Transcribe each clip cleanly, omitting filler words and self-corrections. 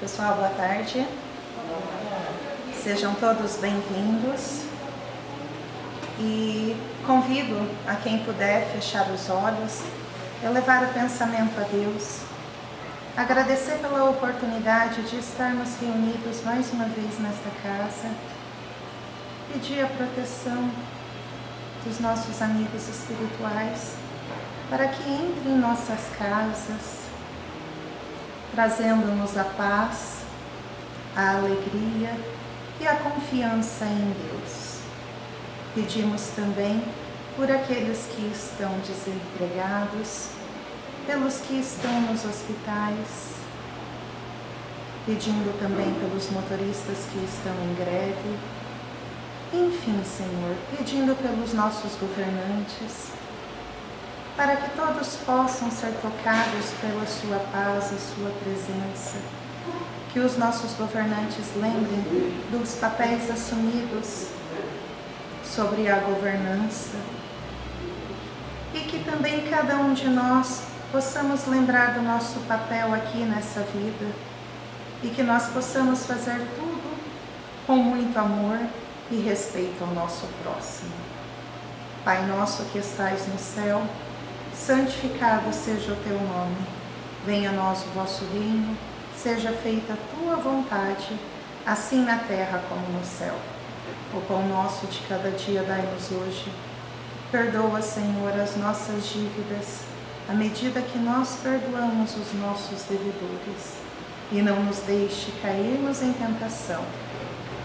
Pessoal, boa tarde. Sejam todos bem-vindos e convido a quem puder fechar os olhos, elevar o pensamento a Deus, agradecer pela oportunidade de estarmos reunidos mais uma vez nesta casa, pedir a proteção dos nossos amigos espirituais para que entrem em nossas casas, trazendo-nos a paz, a alegria e a confiança em Deus. Pedimos também por aqueles que estão desempregados, pelos que estão nos hospitais, pedindo também pelos motoristas que estão em greve. Enfim, Senhor, pedindo pelos nossos governantes, para que todos possam ser tocados pela sua paz e sua presença. Que os nossos governantes lembrem dos papéis assumidos sobre a governança e que também cada um de nós possamos lembrar do nosso papel aqui nessa vida e que nós possamos fazer tudo com muito amor e respeito ao nosso próximo. Pai nosso que estais no céu, santificado seja o teu nome. Venha a nós o vosso reino, seja feita a tua vontade, assim na terra como no céu. O pão nosso de cada dia dai-nos hoje. Perdoa, Senhor, as nossas dívidas, à medida que nós perdoamos os nossos devedores. E não nos deixe cairmos em tentação.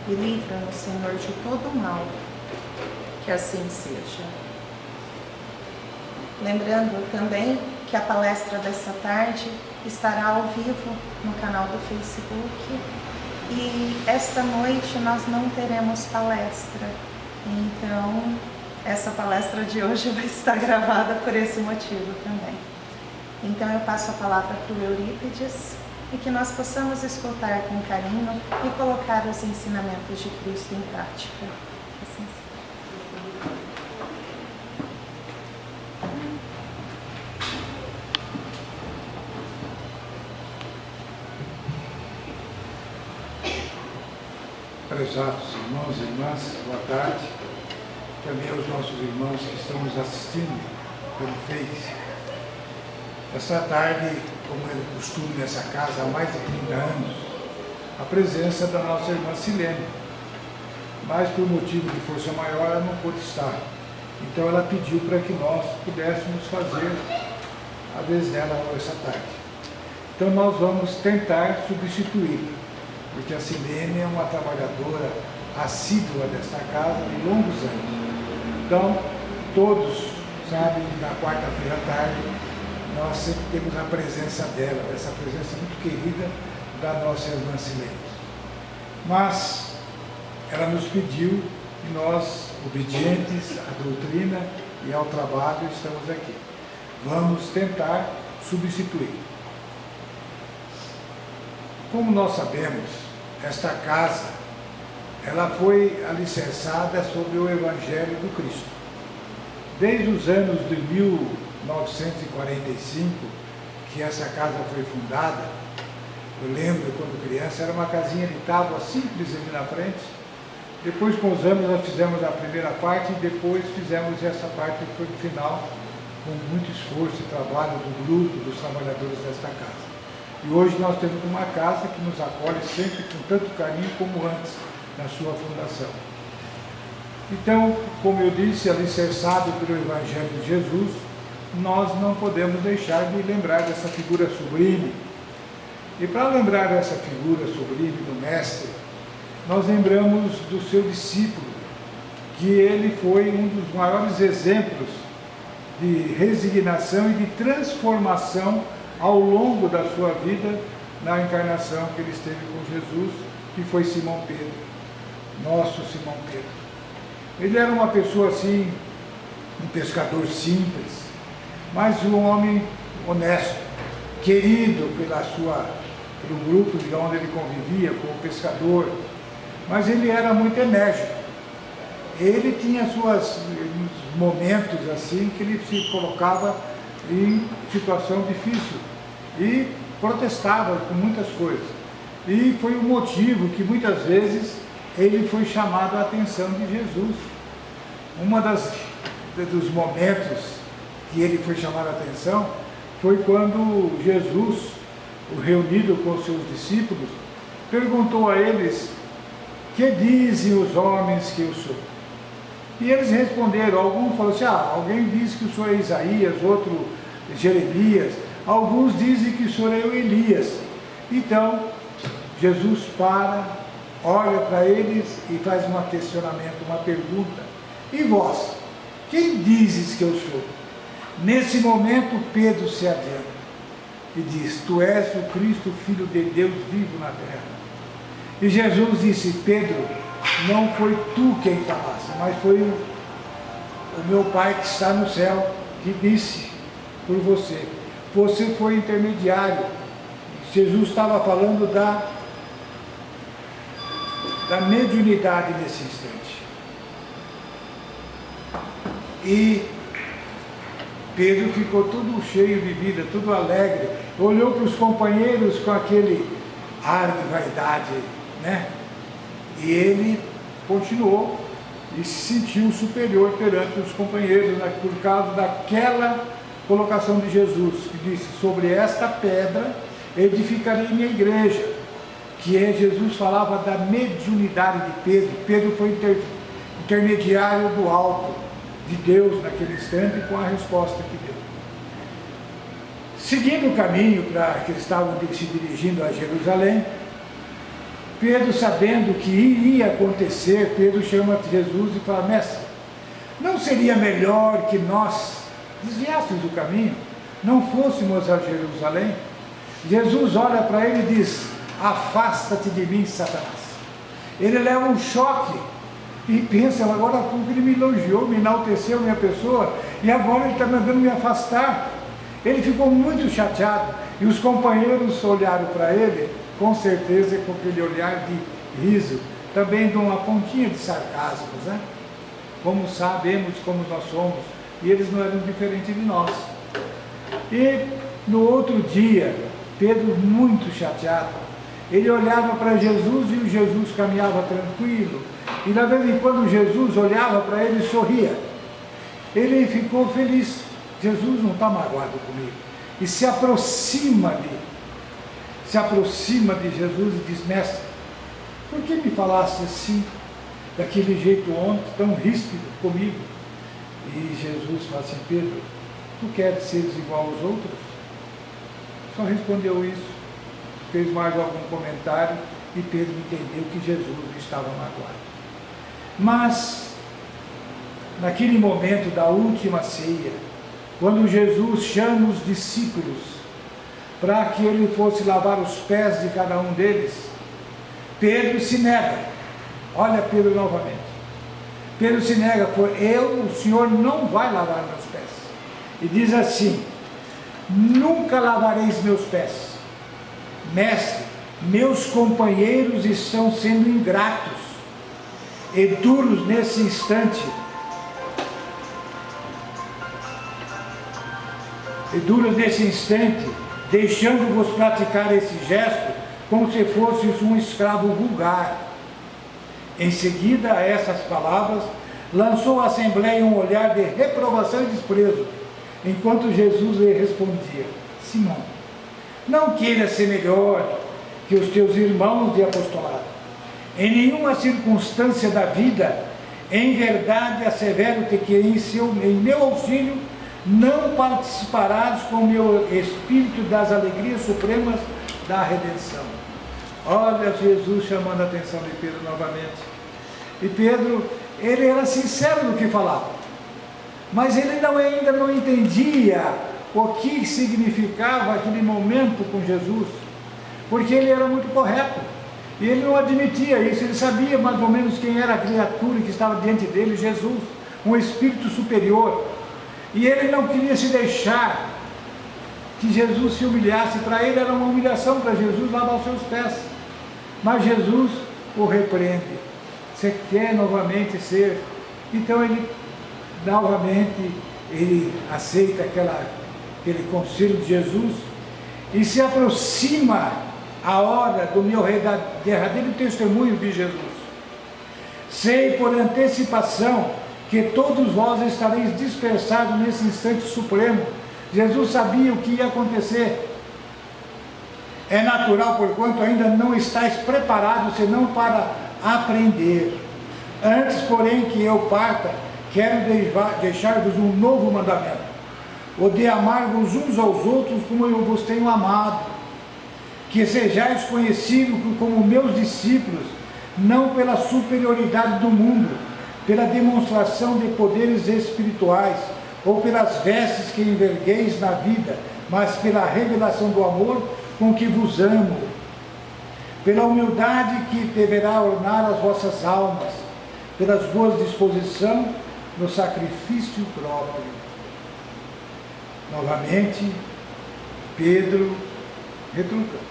E livra-nos, Senhor, de todo o mal. Que assim seja. Lembrando também que a palestra dessa tarde estará ao vivo no canal do Facebook e esta noite nós não teremos palestra, então essa palestra de hoje vai estar gravada por esse motivo também. Então eu passo a palavra para o Eurípides e que nós possamos escutar com carinho e colocar os ensinamentos de Cristo em prática. Assim seja. Prezados irmãos e irmãs, boa tarde. Também aos nossos irmãos que estão nos assistindo pelo Face. Essa tarde, como é de costume nessa casa há mais de 30 anos, a presença da nossa irmã Silene. Mas por motivo de força maior ela não pôde estar. Então ela pediu para que nós pudéssemos fazer a vez dela essa tarde. Então nós vamos tentar substituí-la, porque a Silene é uma trabalhadora assídua desta casa de longos anos. Então, todos sabem, na quarta-feira à tarde, nós sempre temos a presença dela, essa presença muito querida da nossa irmã Silene. Mas ela nos pediu e nós, obedientes à doutrina e ao trabalho, estamos aqui. Vamos tentar substituir. Como nós sabemos, esta casa, ela foi alicerçada sobre o Evangelho do Cristo. Desde os anos de 1945, que essa casa foi fundada, eu lembro quando criança, era uma casinha de tábua simples ali na frente. Depois, com os anos, nós fizemos a primeira parte e depois fizemos essa parte que foi no final, com muito esforço e trabalho do grupo, dos trabalhadores desta casa. E hoje nós temos uma casa que nos acolhe sempre com tanto carinho como antes, na sua fundação. Então, como eu disse, alicerçado pelo Evangelho de Jesus, nós não podemos deixar de lembrar dessa figura sublime. E para lembrar dessa figura sublime do Mestre, nós lembramos do seu discípulo, que ele foi um dos maiores exemplos de resignação e de transformação ao longo da sua vida na encarnação que ele esteve com Jesus, que foi Simão Pedro, nosso Simão Pedro. Ele era uma pessoa assim, um pescador simples, mas um homem honesto, querido pelo grupo de onde ele convivia, como pescador, mas ele era muito enérgico. Ele tinha seus momentos assim que ele se colocava em situação difícil e protestava com muitas coisas. E foi o motivo que muitas vezes ele foi chamado a atenção de Jesus. Dos momentos que ele foi chamado a atenção foi quando Jesus, reunido com os seus discípulos, perguntou a eles: que dizem os homens que eu sou? E eles responderam. Alguns falaram assim: alguém diz que o senhor é Isaías, outro Jeremias, alguns dizem que o senhor é o Elias. Então Jesus olha para eles e faz um questionamento, uma pergunta: e vós, quem dizes que eu sou? Nesse momento Pedro se adianta e diz: tu és o Cristo, Filho de Deus vivo na terra. E Jesus disse: Pedro, não foi tu quem falaste, mas foi o meu Pai que está no céu que disse por você. Você foi intermediário. Jesus estava falando da mediunidade nesse instante. E Pedro ficou todo cheio de vida, todo alegre, olhou para os companheiros com aquele ar de vaidade, né? E ele continuou e se sentiu superior perante os companheiros, né, por causa daquela colocação de Jesus, que disse: sobre esta pedra edificarei minha igreja, que Jesus falava da mediunidade de Pedro. Pedro foi intermediário do alto, de Deus naquele instante, com a resposta que deu. Seguindo o caminho para que eles estavam se dirigindo a Jerusalém, Pedro, sabendo que iria acontecer, Pedro chama Jesus e fala: mestre, não seria melhor que nós desviássemos do caminho, não fôssemos a Jerusalém? Jesus olha para ele e diz: afasta-te de mim, Satanás. Ele leva um choque e pensa: agora porque ele me elogiou, me enalteceu minha pessoa, e agora ele está mandando me afastar. Ele ficou muito chateado, e os companheiros olharam para ele, com certeza com aquele olhar de riso, também de uma pontinha de sarcasmo, né? Como sabemos como nós somos, e eles não eram diferentes de nós. E no outro dia, Pedro, muito chateado, ele olhava para Jesus e o Jesus caminhava tranquilo, e de vez em quando Jesus olhava para ele e sorria. Ele ficou feliz: Jesus não está magoado comigo. E se aproxima de Jesus e diz: mestre, por que me falaste assim, daquele jeito ontem, tão ríspido comigo? E Jesus fala assim: Pedro, tu queres seres igual aos outros? Só respondeu isso, fez mais algum comentário, e Pedro entendeu que Jesus estava magoado. Mas, naquele momento da última ceia, quando Jesus chama os discípulos para que ele fosse lavar os pés de cada um deles, Pedro se nega. Olha Pedro novamente. Pedro se nega: o Senhor não vai lavar meus pés. E diz assim: nunca lavareis meus pés. Mestre, meus companheiros estão sendo ingratos e duros nesse instante. Deixando-vos praticar esse gesto como se fosses um escravo vulgar. Em seguida a essas palavras, lançou à assembleia um olhar de reprovação e desprezo, enquanto Jesus lhe respondia: Simão, não queiras ser melhor que os teus irmãos de apostolado. Em nenhuma circunstância da vida, em verdade assevero-te que em meu auxílio não participarás com o meu espírito das alegrias supremas da redenção. Olha Jesus chamando a atenção de Pedro novamente. E Pedro, ele era sincero no que falava, mas ele ainda não entendia o que significava aquele momento com Jesus, porque ele era muito correto, e ele não admitia isso. Ele sabia mais ou menos quem era a criatura que estava diante dele: Jesus, um espírito superior. E ele não queria se deixar que Jesus se humilhasse. Para ele era uma humilhação para Jesus lavar os seus pés. Mas Jesus o repreende: você quer novamente ser? Então ele novamente aceita aquele conselho de Jesus e se aproxima a hora do meu derradeiro testemunho de Jesus. Sei por antecipação que todos vós estareis dispersados nesse instante supremo. Jesus sabia o que ia acontecer. É natural, porquanto ainda não estáis preparados, senão para aprender. Antes, porém, que eu parta, quero deixar-vos um novo mandamento: o de amar-vos uns aos outros como eu vos tenho amado. Que sejais conhecidos como meus discípulos, não pela superioridade do mundo, pela demonstração de poderes espirituais, ou pelas vestes que envergueis na vida, mas pela revelação do amor com que vos amo, pela humildade que deverá ornar as vossas almas, pelas boas disposições no sacrifício próprio. Novamente, Pedro retruca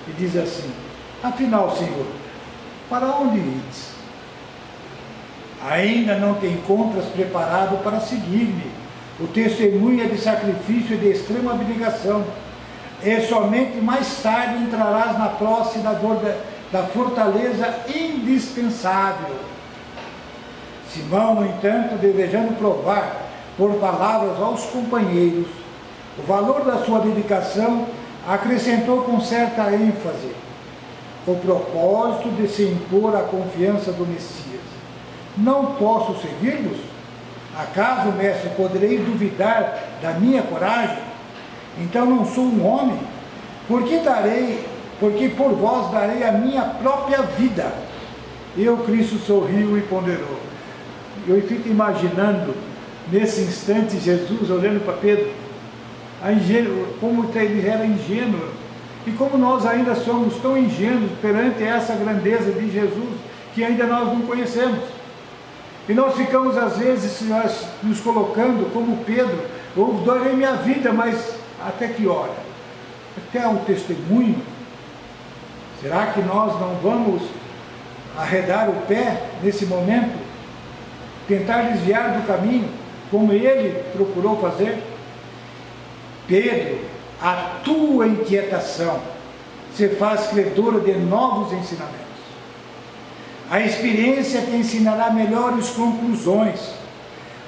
e diz assim: afinal, Senhor, para onde ides? Ainda não te encontras preparado para seguir-me. O testemunho é de sacrifício e de extrema abnegação. E somente mais tarde entrarás na posse da fortaleza indispensável. Simão, no entanto, desejando provar por palavras aos companheiros o valor da sua dedicação, acrescentou com certa ênfase o propósito de se impor à confiança do Messias. Não posso seguir-vos? Acaso, mestre, podereis duvidar da minha coragem? Então não sou um homem, porque por vós darei a minha própria vida. Cristo sorriu e ponderou. Eu fico imaginando, nesse instante, Jesus olhando para Pedro, como ele era ingênuo, e como nós ainda somos tão ingênuos perante essa grandeza de Jesus, que ainda nós não conhecemos. E nós ficamos, às vezes, nos colocando como Pedro: eu darei minha vida, mas até que hora? Até o testemunho? Será que nós não vamos arredar o pé nesse momento? Tentar desviar do caminho, como ele procurou fazer? Pedro, a tua inquietação se faz credora de novos ensinamentos. A experiência te ensinará melhores conclusões,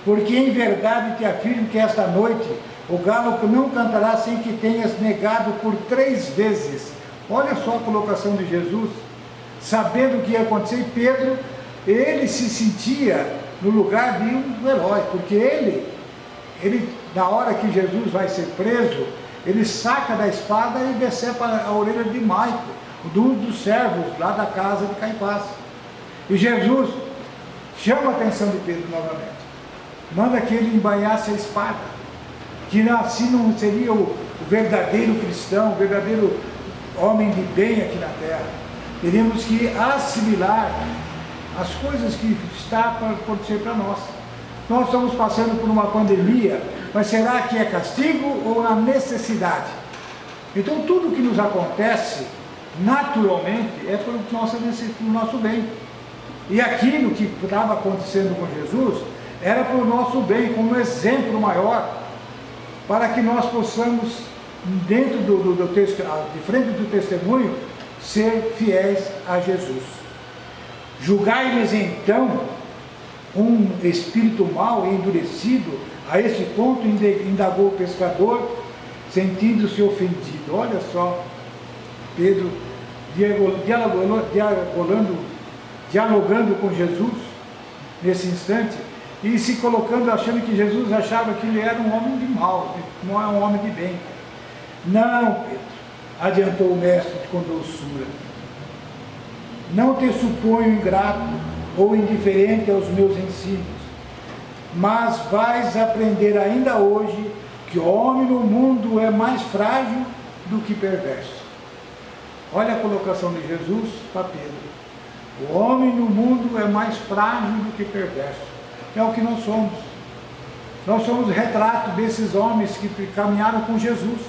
porque em verdade te afirmo que esta noite o galo não cantará sem que tenhas negado por 3 vezes. Olha só a colocação de Jesus, sabendo o que ia acontecer. E Pedro, ele se sentia no lugar de um herói, porque ele na hora que Jesus vai ser preso, ele saca da espada e decepa a orelha de Maico, um dos servos lá da casa de Caifás. E Jesus chama a atenção de Pedro novamente, manda que ele embainhasse a espada, que assim não seria o verdadeiro cristão, o verdadeiro homem de bem aqui na terra. Teríamos que assimilar as coisas que está para acontecer para nós. Nós estamos passando por uma pandemia, mas será que é castigo ou na necessidade? Então tudo que nos acontece naturalmente é por nosso bem. E aquilo que estava acontecendo com Jesus era para o nosso bem, como exemplo maior, para que nós possamos, dentro de frente do testemunho, ser fiéis a Jesus. Julgai-lhes então um espírito mau e endurecido. A esse ponto indagou o pescador, sentindo-se ofendido. Olha só, Pedro dialogando com Jesus nesse instante, e se colocando, achando que Jesus achava que ele era um homem de mal, não é um homem de bem. Não, Pedro, adiantou o mestre com doçura, não te suponho ingrato ou indiferente aos meus ensinos, mas vais aprender ainda hoje que o homem no mundo é mais frágil do que perverso. Olha a colocação de Jesus para Pedro. O homem no mundo é mais frágil do que perverso. É o que nós somos. Nós somos retrato desses homens que caminharam com Jesus,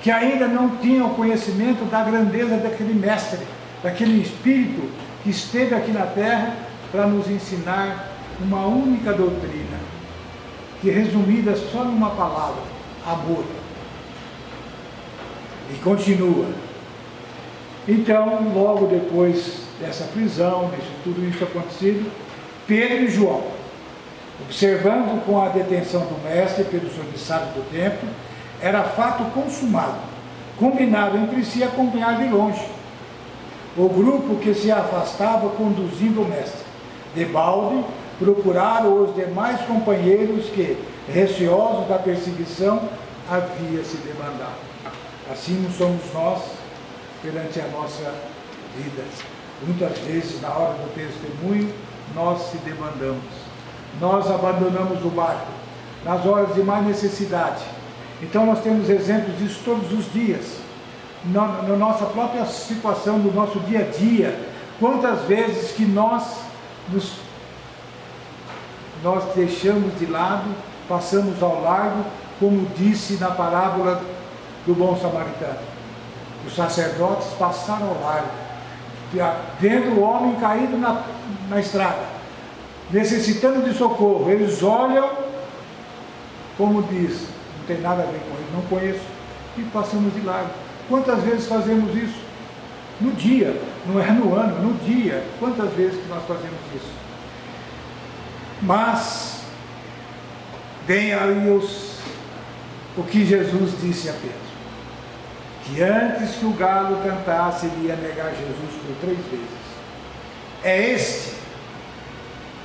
que ainda não tinham conhecimento da grandeza daquele mestre, daquele Espírito que esteve aqui na terra para nos ensinar uma única doutrina, que é resumida só numa palavra: amor. E continua: Então, logo depois dessa prisão, de tudo isso acontecido, Pedro e João, observando com a detenção do mestre pelos solicitados do templo, era fato consumado, combinado entre si acompanhar de longe o grupo que se afastava conduzindo o mestre. Debalde procuraram os demais companheiros que, receosos da perseguição, havia se debandado. Assim somos nós perante a nossa vida. Muitas vezes, na hora do testemunho, nós se debandamos. Nós abandonamos o barco nas horas de mais necessidade. Então nós temos exemplos disso todos os dias. Na nossa própria situação, no nosso dia a dia. Quantas vezes que nós deixamos de lado, passamos ao largo, como disse na parábola do bom samaritano. Os sacerdotes passaram ao largo, vendo o homem caído na estrada, necessitando de socorro. Eles olham, como diz, não tem nada a ver com ele, não conheço, e passamos de largo. Quantas vezes fazemos isso? No dia, não é no ano, no dia. Quantas vezes que nós fazemos isso? Mas vem aí o que Jesus disse a Pedro, que antes que o galo cantasse, ele ia negar Jesus por 3 vezes.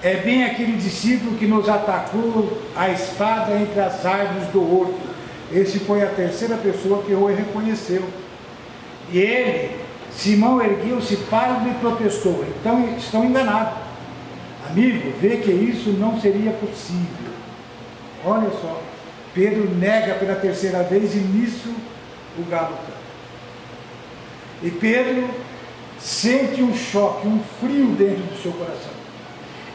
É bem aquele discípulo que nos atacou a espada entre as árvores do horto. Esse foi a terceira pessoa que o reconheceu. E ele, Simão, ergueu-se pálido e protestou. Então estão enganados. Amigo, vê que isso não seria possível. Olha só, Pedro nega pela terceira vez e nisso o galo canta. E Pedro sente um choque, um frio dentro do seu coração.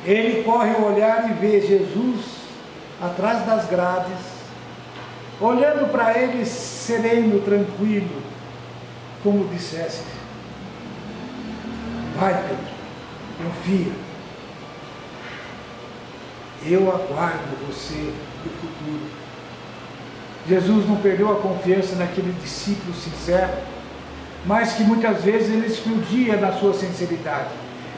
Ele corre o olhar e vê Jesus atrás das grades, olhando para ele sereno, tranquilo, como dissesse: vai, Pedro, confia, eu aguardo você no futuro. Jesus não perdeu a confiança naquele discípulo sincero, mas que muitas vezes ele explodia na sua sinceridade.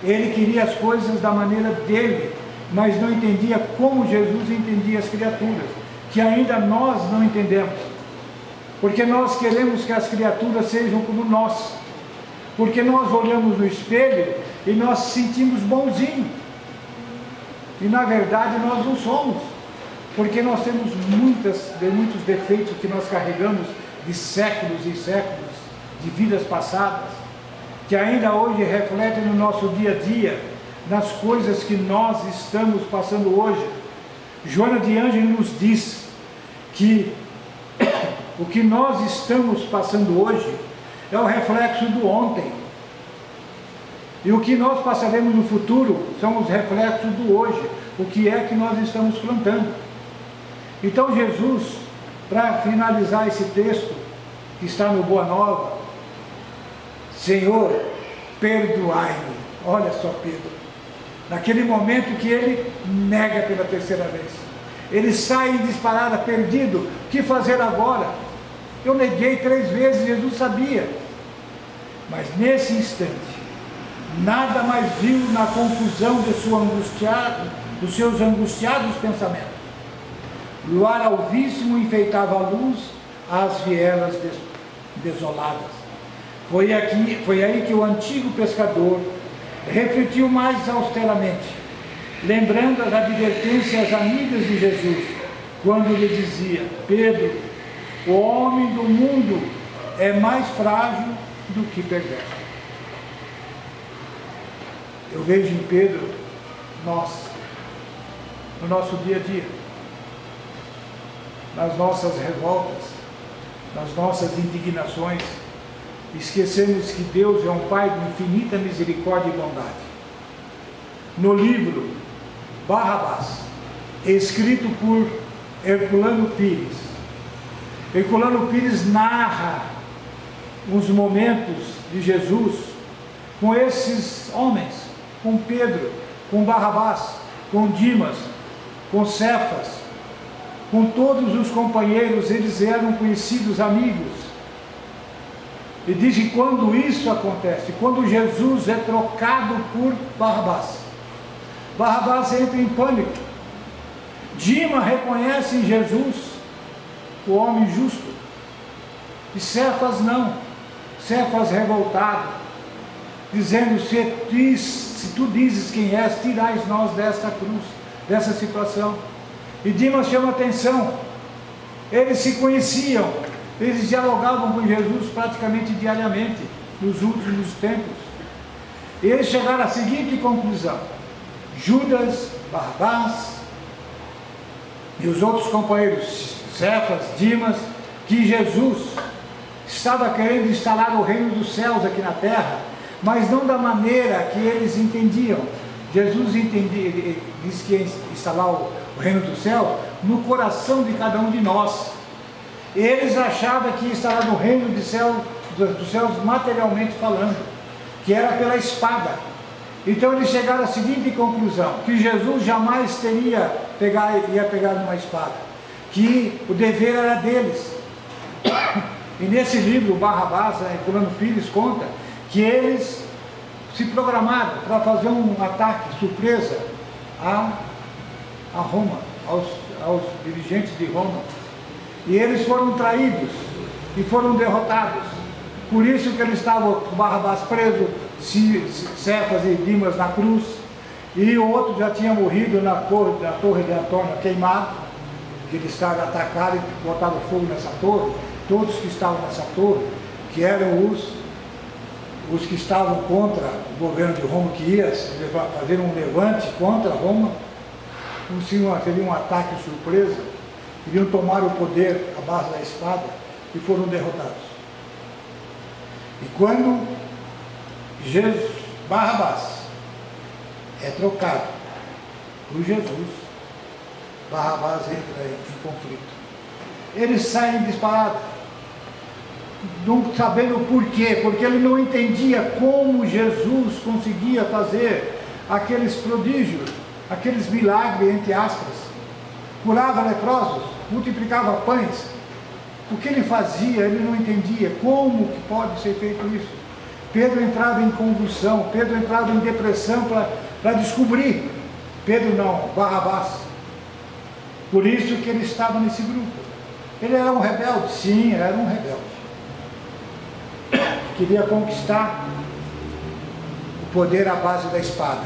Ele queria as coisas da maneira dele, mas não entendia como Jesus entendia as criaturas, que ainda nós não entendemos, porque nós queremos que as criaturas sejam como nós, porque nós olhamos no espelho e nós sentimos bonzinho, e na verdade nós não somos, porque nós temos muitos defeitos que nós carregamos de séculos e séculos, de vidas passadas, que ainda hoje refletem no nosso dia a dia, nas coisas que nós estamos passando hoje. Joana de Ângeles nos diz que o que nós estamos passando hoje é o reflexo do ontem, e o que nós passaremos no futuro são os reflexos do hoje, o que é que nós estamos plantando. Então Jesus, para finalizar esse texto que está no Boa Nova: Senhor, perdoai-me. Olha só Pedro, naquele momento que ele nega pela terceira vez, ele sai em disparada, perdido. O que fazer agora? Eu neguei 3 vezes, Jesus sabia. Mas nesse instante, nada mais viu na confusão dos seus angustiados pensamentos. Luar alvíssimo enfeitava a luz às vielas desoladas. Foi aí que o antigo pescador refletiu mais austeramente, lembrando as advertências amigas de Jesus, quando lhe dizia: Pedro, o homem do mundo é mais frágil do que perverso. Eu vejo em Pedro nós, no nosso dia a dia, nas nossas revoltas, nas nossas indignações, esquecemos que Deus é um Pai de infinita misericórdia e bondade. No livro Barrabás, escrito por Herculano Pires, Herculano Pires narra os momentos de Jesus com esses homens, com Pedro, com Barrabás, com Dimas, com Cefas, com todos os companheiros. Eles eram conhecidos amigos. E diz que quando isso acontece, quando Jesus é trocado por Barrabás, Barrabás entra em pânico. Dima reconhece em Jesus o homem justo, e Cefas não. Cefas revoltado, dizendo: se tu dizes quem és, tirais nós desta cruz, dessa situação. E Dimas chama atenção. Eles se conheciam, eles dialogavam com Jesus praticamente diariamente, nos últimos tempos. E eles chegaram à seguinte conclusão: Judas, Barrabás e os outros companheiros, Cefas, Dimas, que Jesus estava querendo instalar o reino dos céus aqui na terra, mas não da maneira que eles entendiam. Jesus disse que ia instalar o reino dos céus no coração de cada um de nós. Eles achavam que ia instalar no reino dos céus materialmente falando, que era pela espada. Então eles chegaram à seguinte conclusão: que Jesus jamais ia pegar numa espada, que o dever era deles. E nesse livro, Barrabás, Herculano Pires conta que eles se programaram para fazer um ataque surpresa a Roma, aos dirigentes de Roma. E eles foram traídos e foram derrotados. Por isso que eles estavam com Barrabás preso, Cefas e Dimas na cruz, e o outro já tinha morrido na torre de Antônio queimado, que eles estavam atacados e botaram fogo nessa torre. Todos que estavam nessa torre, que eram os que estavam contra o governo de Roma, que ia fazer um levante contra Roma, seria um ataque surpresa, iriam tomar o poder à base da espada, e foram derrotados. E quando Barrabás é trocado por Jesus, Barrabás entra em conflito. Eles saem disparados, não sabendo por quê, porque ele não entendia como Jesus conseguia fazer aqueles prodígios, aqueles milagres, entre aspas, curava leprosos, multiplicava pães. O que ele fazia, ele não entendia. Como que pode ser feito isso? Pedro entrava em convulsão, Pedro entrava em depressão para descobrir. Pedro não, Barrabás. Por isso que ele estava nesse grupo. Ele era um rebelde? Sim, era um rebelde. Queria conquistar o poder à base da espada,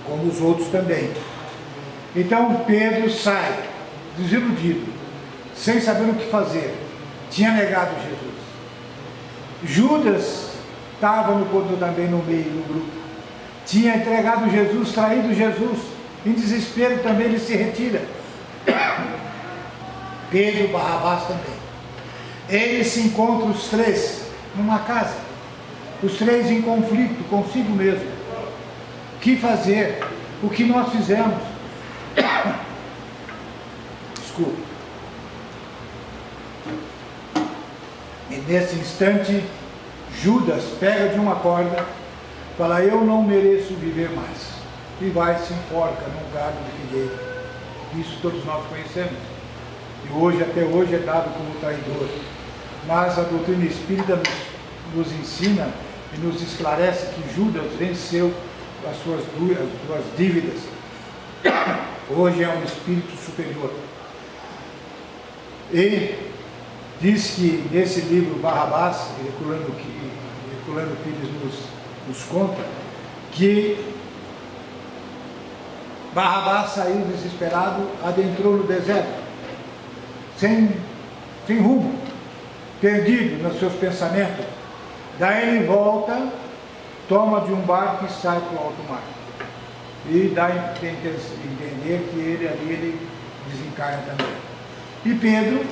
como os outros também. Então Pedro sai desiludido, sem saber o que fazer. Tinha negado Jesus. Judas estava também no meio do grupo. Tinha entregado Jesus, traído Jesus. Em desespero também ele se retira. Pedro, Barrabás também. Eles se encontram os três numa casa, os três em conflito consigo mesmo. O que fazer? O que nós fizemos? Desculpe. E nesse instante, Judas pega de uma corda, fala: eu não mereço viver mais, e vai se enforca num galho de figueira. Isso todos nós conhecemos. E hoje, até hoje, é dado como traidor. Mas a doutrina espírita nos ensina e nos esclarece que Judas venceu as suas dívidas. Hoje é um espírito superior. E diz que nesse livro Barrabás, Herculano Pires nos conta, que Barrabás saiu desesperado, adentrou no deserto, sem rumo, perdido nos seus pensamentos. Daí ele volta, toma de um barco e sai para o alto mar. E dá a entender que ele desencarna também. E Pedro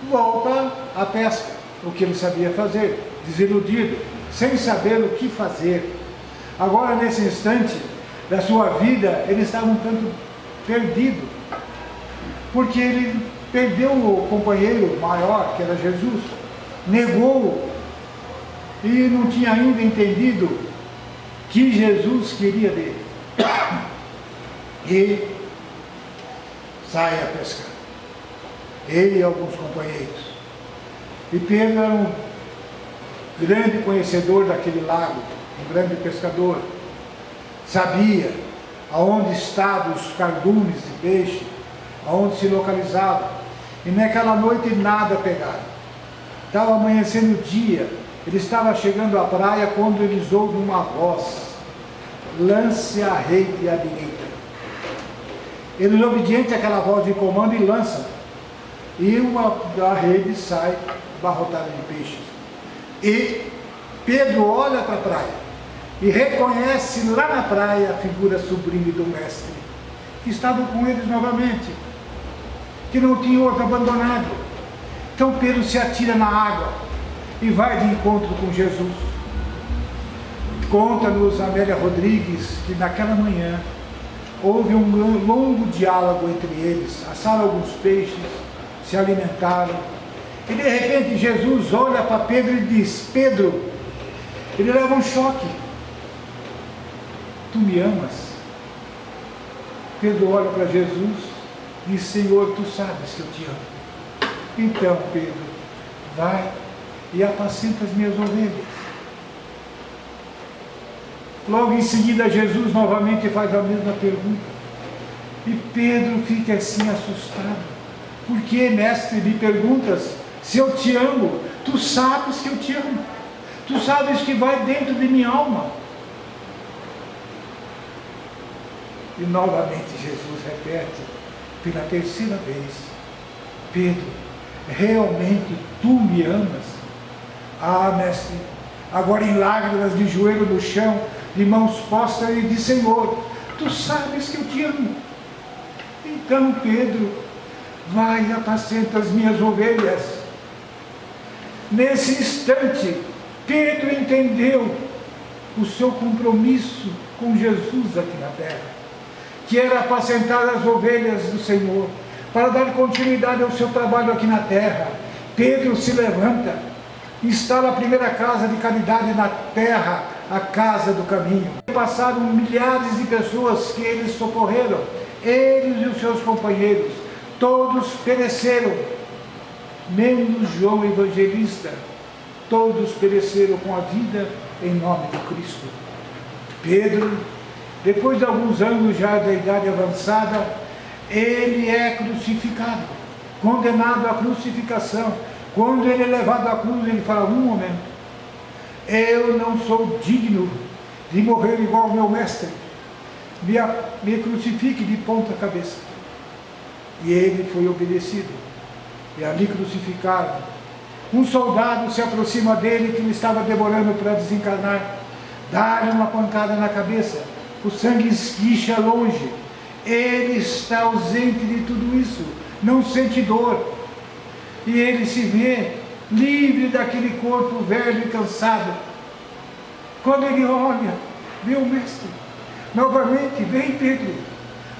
volta à pesca, o que ele sabia fazer, desiludido, sem saber o que fazer. Agora, nesse instante da sua vida, ele estava um tanto perdido, porque ele perdeu o companheiro maior, que era Jesus, negou-o, e não tinha ainda entendido que Jesus queria dele. E sai a pescar, ele e alguns companheiros. E Pedro era um grande conhecedor daquele lago, um grande pescador. Sabia aonde estavam os cardumes de peixe, aonde se localizavam. E naquela noite nada pegaram. Estava amanhecendo o dia, ele estava chegando à praia quando eles ouvem uma voz: lance a rede à direita. Eles, obedientes àquela voz de comando, e lançam. E a rede sai abarrotada de peixes. E Pedro olha para a praia e reconhece lá na praia a figura sublime do Mestre, que estava com eles novamente, que não tinha outro abandonado. Então Pedro se atira na água e vai de encontro com Jesus. Conta-nos Amélia Rodrigues que naquela manhã houve um longo diálogo entre eles, assaram alguns peixes, se alimentaram, e de repente Jesus olha para Pedro e diz: Pedro, ele leva um choque: tu me amas? Pedro olha para Jesus e diz: Senhor, tu sabes que eu te amo. Então Pedro, vai e apacenta as minhas ovelhas. Logo em seguida Jesus novamente faz a mesma pergunta, e Pedro fica assim assustado. Por que, mestre, me perguntas se eu te amo? Tu sabes que eu te amo, tu sabes que vai dentro de minha alma. E novamente Jesus repete pela terceira vez: Pedro, realmente tu me amas? Ah, mestre, agora em lágrimas, de joelho no chão, de mãos postas, ele diz: Senhor, tu sabes que eu te amo. Então Pedro, vai e apacenta as minhas ovelhas. Nesse instante, Pedro entendeu o seu compromisso com Jesus aqui na terra, que era apacentar as ovelhas do Senhor, para dar continuidade ao seu trabalho aqui na terra. Pedro se levanta, instala a primeira casa de caridade na terra, a Casa do Caminho. Passaram milhares de pessoas que eles socorreram, eles e os seus companheiros, todos pereceram, menos João Evangelista. Todos pereceram com a vida em nome de Cristo. Pedro, depois de alguns anos já da idade avançada, ele é crucificado, condenado à crucificação. Quando ele é levado à cruz, ele fala: um momento, eu não sou digno de morrer igual ao meu mestre, me crucifique de ponta cabeça. E ele foi obedecido, e ali crucificaram. Um soldado se aproxima dele, que ele estava demorando para desencarnar, dá-lhe uma pancada na cabeça, o sangue esguicha longe, ele está ausente de tudo isso, não sente dor, e ele se vê livre daquele corpo velho e cansado. Quando ele olha, vê o mestre, novamente: vem Pedro,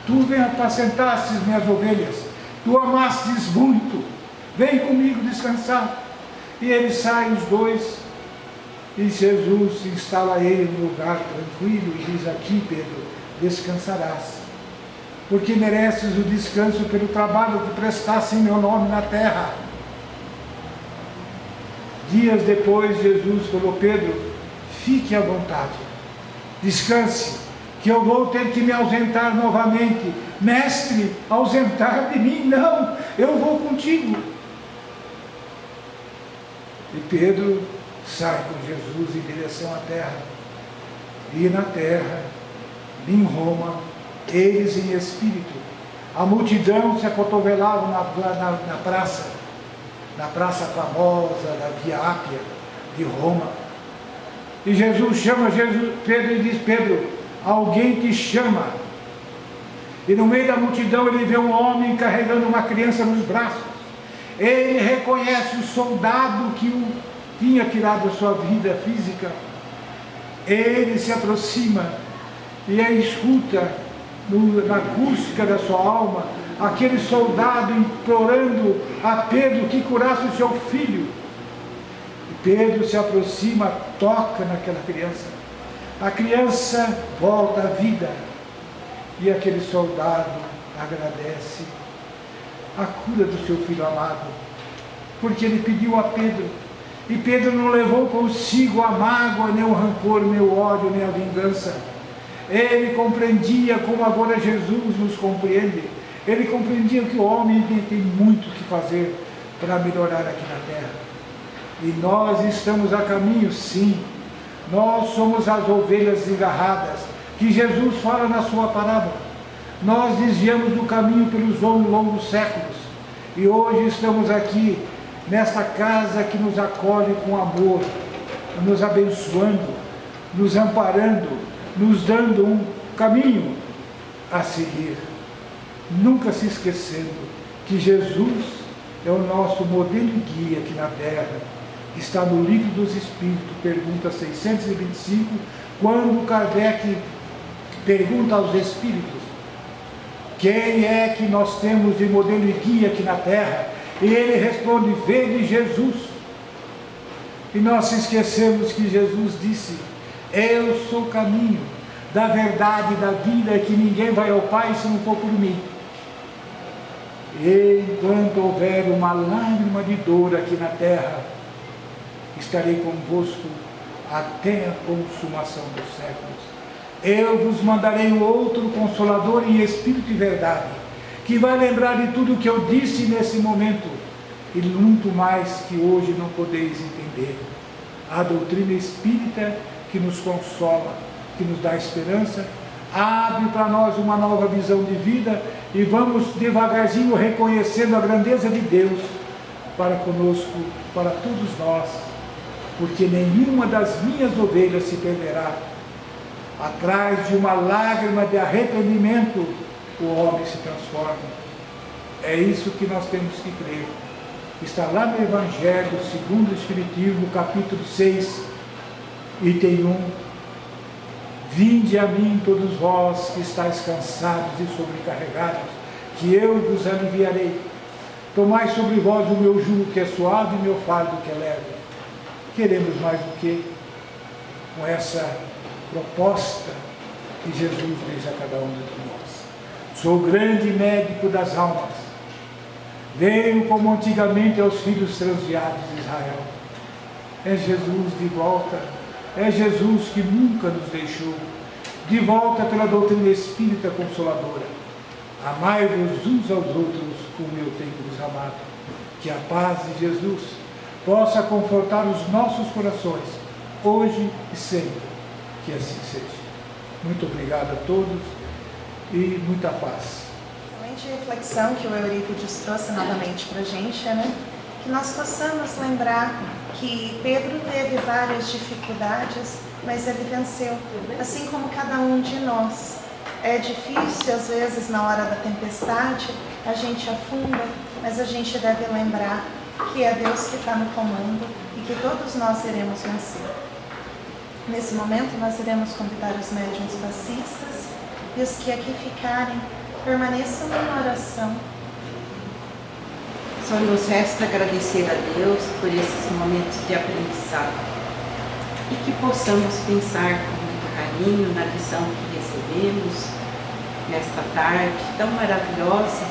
tu vem apacentastes minhas ovelhas, tu amastes muito, vem comigo descansar. E eles saem os dois, e Jesus instala ele no lugar tranquilo e diz: aqui, Pedro, descansarás, porque mereces o descanso pelo trabalho que prestaste em meu nome na terra. Dias depois, Jesus falou: Pedro, fique à vontade, descanse, que eu vou ter que me ausentar novamente. Mestre, ausentar de mim? Não, eu vou contigo. E Pedro sai com Jesus em direção à terra. E na terra, em Roma, eles em espírito, a multidão se acotovelava na praça famosa da Via Ápia de Roma. E Jesus chama Pedro e diz: Pedro, alguém te chama. E no meio da multidão ele vê um homem carregando uma criança nos braços. Ele reconhece o soldado que o tinha tirado a sua vida física. Ele se aproxima e escuta na acústica da sua alma aquele soldado implorando a Pedro que curasse o seu filho. E Pedro se aproxima, toca naquela criança. A criança volta à vida e aquele soldado agradece a cura do seu filho amado. porque ele pediu a Pedro. E Pedro não levou consigo a mágoa, nem o rancor, nem o ódio, nem a vingança. Ele compreendia como agora Jesus nos compreende. Ele compreendia que o homem tem muito que fazer para melhorar aqui na terra. E nós estamos a caminho, sim. Nós somos as ovelhas desgarradas, que Jesus fala na sua parábola. Nós desviamos do caminho pelos longos séculos. E hoje estamos aqui, nesta casa que nos acolhe com amor, nos abençoando, nos amparando, nos dando um caminho a seguir. Nunca se esquecendo que Jesus é o nosso modelo e guia aqui na terra, que está no Livro dos Espíritos, pergunta 625, quando Kardec pergunta aos Espíritos, quem é que nós temos de modelo e guia aqui na terra? E ele responde, vede Jesus. E nós se esquecemos que Jesus disse, eu sou o caminho da verdade e da vida, que ninguém vai ao Pai se não for por mim. E enquanto houver uma lágrima de dor aqui na terra, estarei convosco até a consumação dos séculos. Eu vos mandarei um outro Consolador em Espírito e Verdade, que vai lembrar de tudo o que eu disse nesse momento, e muito mais que hoje não podeis entender. A doutrina espírita que nos consola, que nos dá esperança, abre para nós uma nova visão de vida, e vamos devagarzinho reconhecendo a grandeza de Deus para conosco, para todos nós, porque nenhuma das minhas ovelhas se perderá. Atrás de uma lágrima de arrependimento, o homem se transforma. É isso que nós temos que crer. Está lá no Evangelho segundo o Espiritismo, capítulo 6, item 1. Vinde a mim todos vós que estáis cansados e sobrecarregados, que eu vos aliviarei. Tomai sobre vós o meu jugo que é suave e meu fardo que é leve. Queremos mais do que com essa proposta que Jesus fez a cada um de nós. Sou o grande médico das almas. Veio como antigamente aos filhos transviados de Israel. É Jesus de volta. É Jesus que nunca nos deixou. De volta pela doutrina espírita consoladora. Amai-vos uns aos outros como eu tenho vos amado. Que a paz de Jesus possa confortar os nossos corações, hoje e sempre. Que assim seja. Muito obrigado a todos e muita paz. Excelente reflexão que o Eurípides trouxe novamente para a gente, né? Que nós possamos lembrar que Pedro teve várias dificuldades, mas ele venceu, assim como cada um de nós. É difícil, às vezes, na hora da tempestade, a gente afunda, mas a gente deve lembrar que é Deus que está no comando e que todos nós iremos vencer. Nesse momento, nós iremos convidar os médiuns passistas e os que aqui ficarem, permaneçam em oração. Só nos resta agradecer a Deus por esses momentos de aprendizado e que possamos pensar com muito carinho na lição que recebemos nesta tarde tão maravilhosa,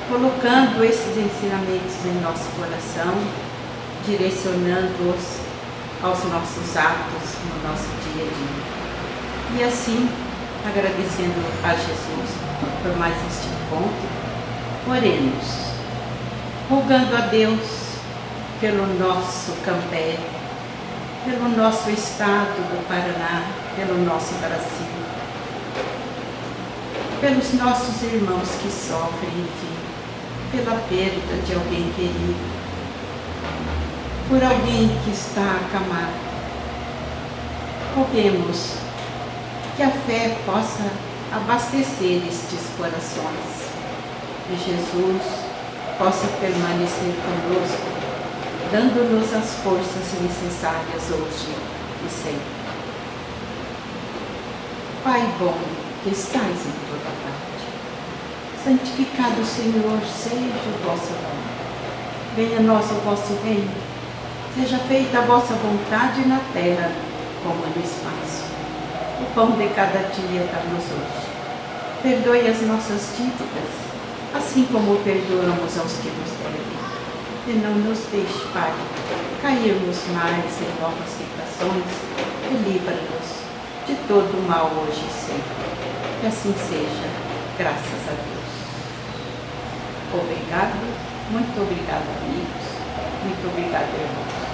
colocando esses ensinamentos em nosso coração, direcionando-os aos nossos atos no nosso dia a dia. E assim, agradecendo a Jesus por mais este encontro, oremos, rogando a Deus pelo nosso Cambé, pelo nosso estado do Paraná, pelo nosso Brasil, pelos nossos irmãos que sofrem, enfim, pela perda de alguém querido, por alguém que está acamado. Roguemos que a fé possa abastecer estes corações e Jesus possa permanecer conosco, dando-nos as forças necessárias hoje e sempre. Pai bom, que estais em toda parte, santificado Senhor seja o vosso nome. Venha a nós o vosso reino. Seja feita a vossa vontade na terra, como no espaço. O pão de cada dia dá-nos hoje. Perdoe as nossas dívidas, assim como perdoamos aos que nos devem. e não nos deixe, Pai, cairmos mais em novas tentações e livra-nos de todo o mal hoje e sempre. Que assim seja, graças a Deus. Obrigado, muito obrigado, amigos, muito obrigado, irmãos.